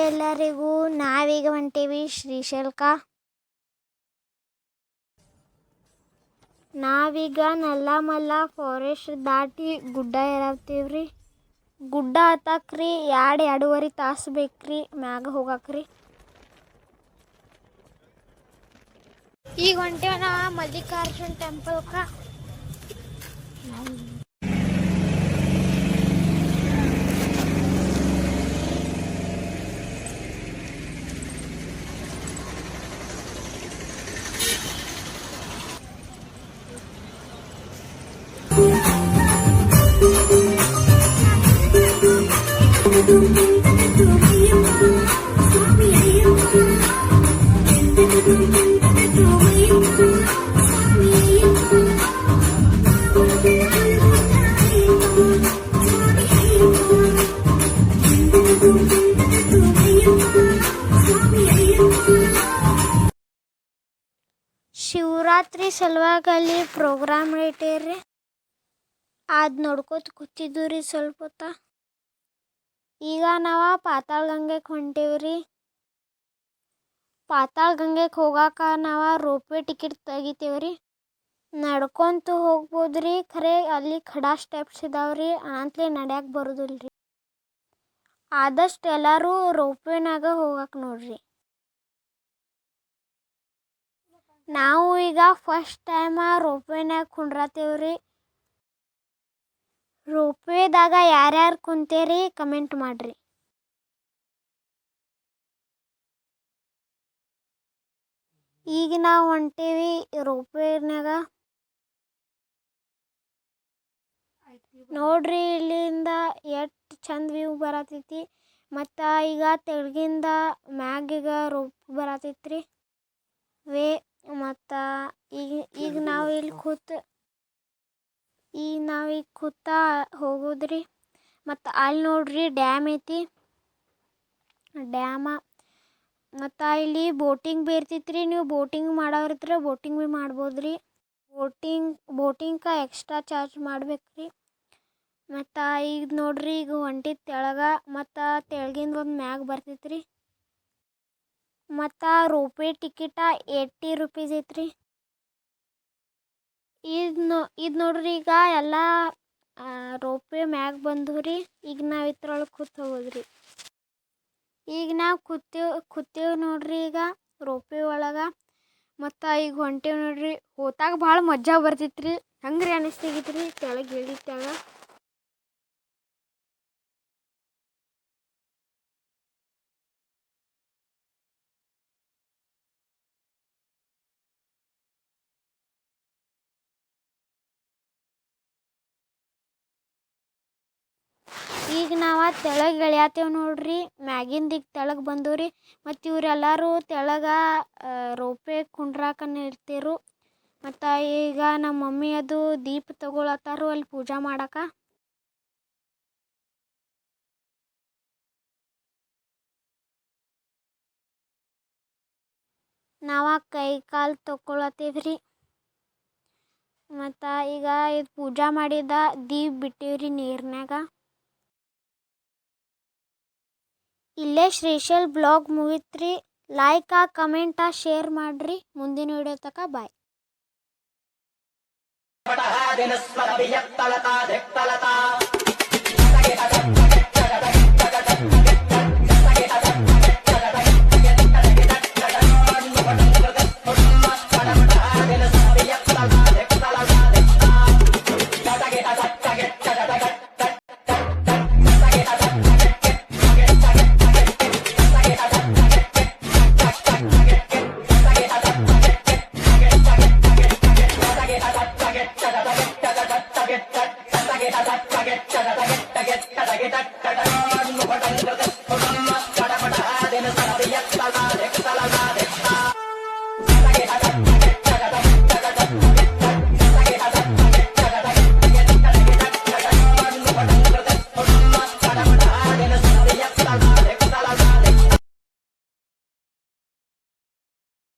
ಎಲ್ಲರಿಗೂ ನಾವೀಗ ಹೊಂಟೇವಿ ಶ್ರೀಶೈಲಕ್ಕ. ನಾವೀಗ ನಲ್ಲಮಲ್ಲ ಫಾರೆಸ್ಟ್ ದಾಟಿ ಗುಡ್ಡ ಏರಾಗ್ತೀವ್ರಿ. ಗುಡ್ಡ ಹತ್ತಕ್ರಿ 2-2.5 ತಾಸು ಬೇಕ್ರಿ ಮ್ಯಾಗ ಹೋಗಾಕ್ರಿ. ಈಗ ಹೊಂಟೇವ ನಾವು ಮಲ್ಲಿಕಾರ್ಜುನ್ ಟೆಂಪಲ್ಕ. ಶಿವರಾತ್ರಿ ಸಲುವಾಗಿ ಅಲ್ಲಿ ಪ್ರೋಗ್ರಾಮ್ ಇಟ್ಟೇರಿ. ಅದು ನೋಡ್ಕೋತ ಕೂತಿದ್ದು ರೀ ಸ್ವಲ್ಪ ಹೊತ್ತ. ಈಗ ನಾವು ಪಾತಾಳ ಗಂಗೆಗೆ ಹೊಂಟೇವ್ರಿ. ಪಾತಾಳ ಗಂಗೆಗೆ ಹೋಗಾಕ ನಾವು ರೋಪ್ವೇ ಟಿಕೆಟ್ ತೆಗಿತೇವ್ರಿ. ನಡ್ಕೊಂತ ಹೋಗ್ಬೋದ್ರಿ, ಖರೆ ಅಲ್ಲಿ ಖಡಾ ಸ್ಟೆಪ್ಸ್ ಇದಾವ್ರಿ, ಅಂತಲೇ ನಡ್ಯಾಕೆ ಬರೋದಿಲ್ರಿ. ಆದಷ್ಟು ಎಲ್ಲರೂ ರೋಪ್ವೇನಾಗ ಹೋಗಕ್ಕೆ ನೋಡ್ರಿ. ನಾವು ಈಗ ಫಸ್ಟ್ ಟೈಮ್ ರೋಪ್ವೇನಾಗ ಕುಂಡ್ರತೇವ್ರಿ. ರೋಪ್ವೇದಾಗ ಯಾರ್ಯಾರು ಕುಂತೇರಿ ಕಮೆಂಟ್ ಮಾಡ್ರಿ. ಈಗ ನಾವು ಹೊಂಟೇವಿ ರೋಪ್ವೇನಾಗ. ನೋಡ್ರಿ ಇಲ್ಲಿಂದ ಎಷ್ಟು ಚಂದ ವ್ಯೂ ಬರತೈತಿ. ಮತ್ತು ಈಗ ತೆಳಗಿಂದ ಮ್ಯಾಗೀಗ ರೋಪ್ ಬರತೈತ್ರಿ ವೇ. ಮತ್ತು ಈಗ ನಾವು ಇಲ್ಲಿ ಕೂತ ಹೋಗೋದ್ರಿ. ಮತ್ತು ಅಲ್ಲಿ ನೋಡ್ರಿ ಡ್ಯಾಮ್ ಐತಿ, ಡ್ಯಾಮ. ಮತ್ತು ಇಲ್ಲಿ ಬೋಟಿಂಗ್ ಭೀ ಇರ್ತೈತ್ರಿ. ನೀವು ಬೋಟಿಂಗ್ ಮಾಡೋರಿದ್ರೆ ಬೋಟಿಂಗ್ ಭೀ ಮಾಡ್ಬೋದ್ರಿ. ಬೋಟಿಂಗ್ಗೆ ಎಕ್ಸ್ಟ್ರಾ ಚಾರ್ಜ್ ಮಾಡ್ಬೇಕ್ರಿ. ಮತ್ತು ಈಗ ನೋಡ್ರಿ ಈಗ ಹೊಂಟಿದ್ದು ತೆಳಗೆ. ಮತ್ತು ತೆಳಗಿಂದ ಒಂದು ಮ್ಯಾಗ ಬರ್ತೈತ್ರಿ. ಮತ್ತು ರೋಪ್ವೇ ಟಿಕೆಟ 80 ರೂಪೀಸ್ ಐತ್ರಿ. ಇದು ನೋಡ್ರಿ ಈಗ ಎಲ್ಲ ರೋಪ್ವೇ ಮ್ಯಾಗ ಬಂದವ್ರಿ. ಈಗ ನಾವು ಇದ್ರೊಳಗೆ ಕೂತ್ ಹೋಗೋದ್ರಿ. ಈಗ ನಾವು ಕೂತೇವೆ ನೋಡ್ರಿ ಈಗ ರೋಪ್ವೇ ಒಳಗೆ. ಮತ್ತು ಈಗ ಹೊಂಟೇವೆ ನೋಡ್ರಿ. ಹೋತಾಗ ಭಾಳ ಮಜಾ ಬರ್ತೈತ್ರಿ. ಹಂಗ್ರಿ ಅನಿಸ್ತಿಗಿತ್ರಿ ಕೆಳಗೆ ಇಳಿತಾಗ. ಈಗ ನಾವು ತೆಳಗೆ ಇಳಿಯತ್ತೇವೆ ನೋಡ್ರಿ. ಮ್ಯಾಗಿಂದ ಈಗ ತೆಳಗೆ ಬಂದವ್ರಿ. ಮತ್ತು ಇವರೆಲ್ಲರೂ ತೆಳಗೆ ರೋಪ್ವೇ ಕುಂಡ್ರಾಕನ ಇರ್ತೀರು. ಮತ್ತು ಈಗ ನಮ್ಮ ಮಮ್ಮಿ ಅದು ದೀಪ ತಗೊಳತ್ತಾರು ಅಲ್ಲಿ ಪೂಜೆ ಮಾಡಕ್ಕೆ. ನಾವು ಕೈ ಕಾಲು ತೊಗೊಳತ್ತೀವ್ರಿ. ಮತ್ತು ಈಗ ಇದು ಪೂಜೆ ಮಾಡಿದ ದೀಪ ಬಿಟ್ಟೇವ್ರಿ ನೀರಿನಾಗ. ಇಲ್ಲೇ ಶ್ರೀಶೈಲ ಬ್ಲಾಗ್ ಮುಗಿತ್ರಿ. ಲೈಕ್ ಕಮೆಂಟ ಶೇರ್ ಮಾಡಿರಿ. ಮುಂದಿನ ವಿಡಿಯೋ ತನಕ ಬಾಯ್.